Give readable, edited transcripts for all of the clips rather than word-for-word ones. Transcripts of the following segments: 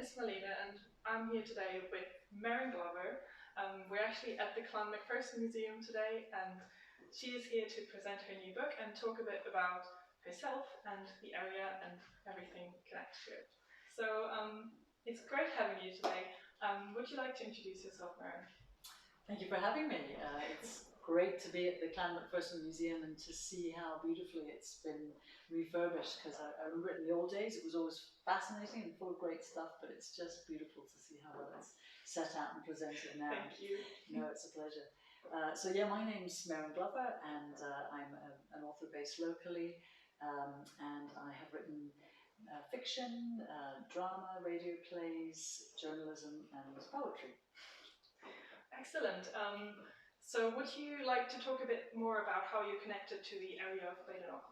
is Malena, and I'm here today with Merryn Glover. We're actually at the Clan Macpherson Museum today, and she is here to present her new book and talk a bit about herself and the area and everything connected to it. So it's great having you today. Would you like to introduce yourself, Merryn? Thank you for having me. It's great to be at the Clan Macpherson Museum and to see how beautifully it's been refurbished, because I remember in the old days it was always fascinating and full of great stuff, but it's just beautiful to see how well it's set out and presented now. Thank you. No, it's a pleasure. So yeah, my name's Merryn Glover, and I'm an author based locally, and I have written fiction, drama, radio plays, journalism and poetry. Excellent. So would you like to talk a bit more about how you're connected to the area of Paperback?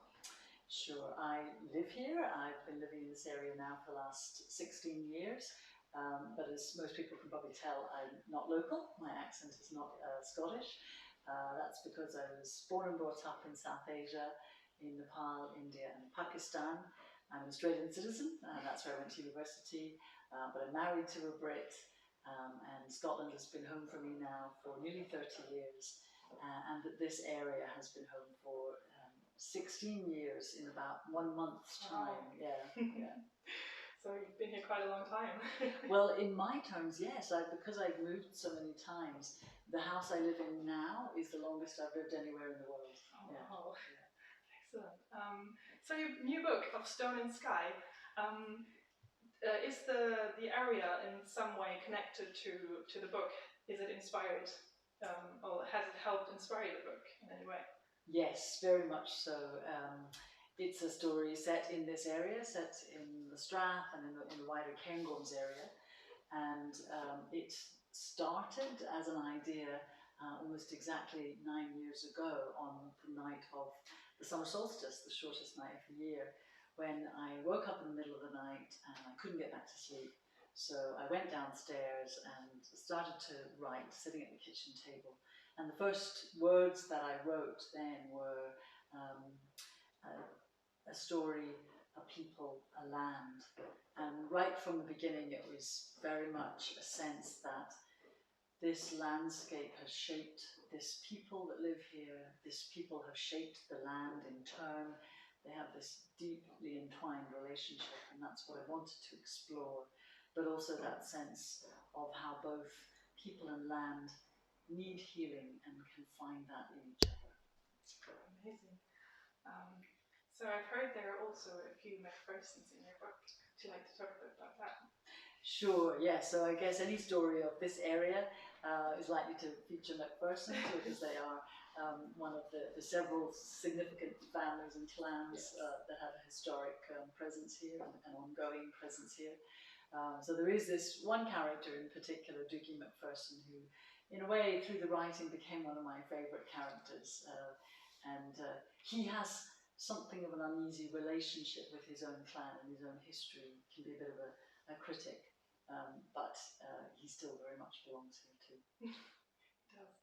Sure, I live here. I've been living in this area now for the last 16 years, but as most people can probably tell, I'm not local. My accent is not Scottish. That's because I was born and brought up in South Asia, in Nepal, India and Pakistan. I'm an Australian citizen, and that's where I went to university, but I'm married to a Brit. And Scotland has been home for me now for nearly 30 years, and that this area has been home for 16 years in about 1 month's time. Wow. Yeah. So you've been here quite a long time. Well, in my terms, yes. Because I've moved so many times, the house I live in now is the longest I've lived anywhere in the world. Oh, yeah. Wow. Yeah. Excellent. So your new book, Of Stone and Sky, is the area in some way connected to the book? Is it inspired, or has it helped inspire the book in any way? Yes, very much so. It's a story set in this area, set in the Strath and in the wider Cairngorms area, and it started as an idea almost exactly 9 years ago on the night of the summer solstice, the shortest night of the year, when I woke up in the middle of the night and I couldn't get back to sleep. So I went downstairs and started to write, sitting at the kitchen table. And the first words that I wrote then were a story, a people, a land. And right from the beginning, it was very much a sense that this landscape has shaped this people that live here. This people have shaped the land in turn. They have this deeply entwined relationship, and that's what I wanted to explore. But also that sense of how both people and land need healing and can find that in each other. Amazing. So I've heard there are also a few Macphersons in your book. Would you like to talk a bit about that? Sure, yeah. So I guess any story of this area is likely to feature Macphersons, because they are one of the several significant families and clans that have a historic presence here and an ongoing presence here. So there is this one character in particular, Doogie Macpherson, who in a way through the writing became one of my favourite characters, and he has something of an uneasy relationship with his own clan and his own history. He can be a bit of a critic, but he still very much belongs here too. He does.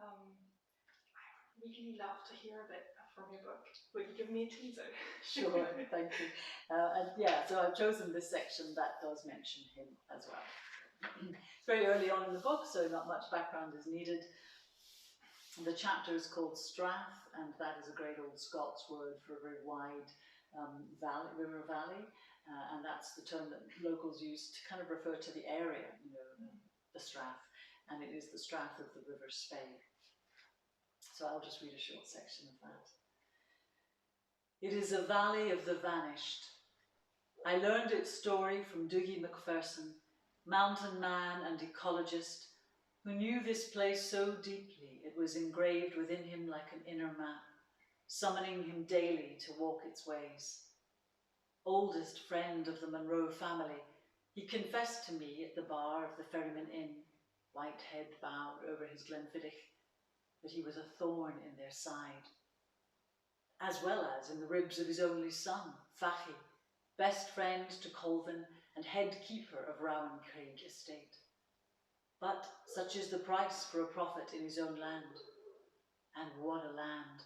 I really love to hear a bit from your book. Will you give me a teaser? Sure, thank you. And yeah, so I've chosen this section that does mention him as well. It's very early on in the book, so not much background is needed. The chapter is called Strath, and that is a great old Scots word for a very wide river valley, and that's the term that locals use to kind of refer to the area, the Strath, and it is the Strath of the River Spey. So I'll just read a short section of that. It is a valley of the vanished. I learned its story from Doogie Macpherson, mountain man and ecologist, who knew this place so deeply it was engraved within him like an inner map, summoning him daily to walk its ways. Oldest friend of the Munro family, he confessed to me at the bar of the Ferryman Inn, white head bowed over his Glenfiddich, that he was a thorn in their side, as well as in the ribs of his only son, Fachi, best friend to Colvin and head keeper of Rowan Craig estate. But such is the price for a prophet in his own land. And what a land!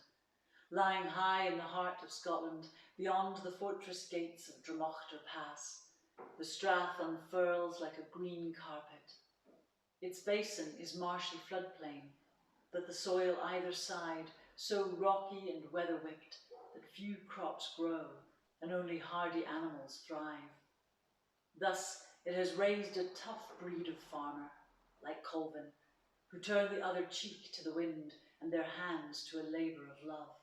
Lying high in the heart of Scotland, beyond the fortress gates of Drumochter Pass, The strath unfurls like a green carpet. Its basin is marshy floodplain, but the soil either side so rocky and weather-whipped that few crops grow and only hardy animals thrive. Thus, it has raised a tough breed of farmer, like Colvin, who turn the other cheek to the wind and their hands to a labour of love.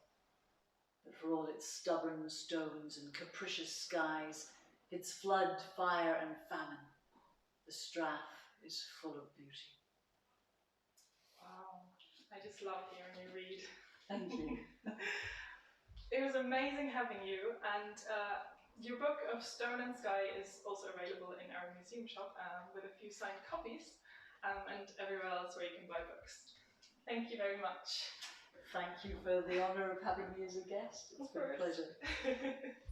But for all its stubborn stones and capricious skies, its flood, fire and famine, the strath is full of beauty. Wow, I just love hearing you read. Thank you. It was amazing having you, and your book of Stone and Sky is also available in our museum shop with a few signed copies and everywhere else where you can buy books. Thank you very much. Thank you for the honour of having me as a guest. It's been a pleasure.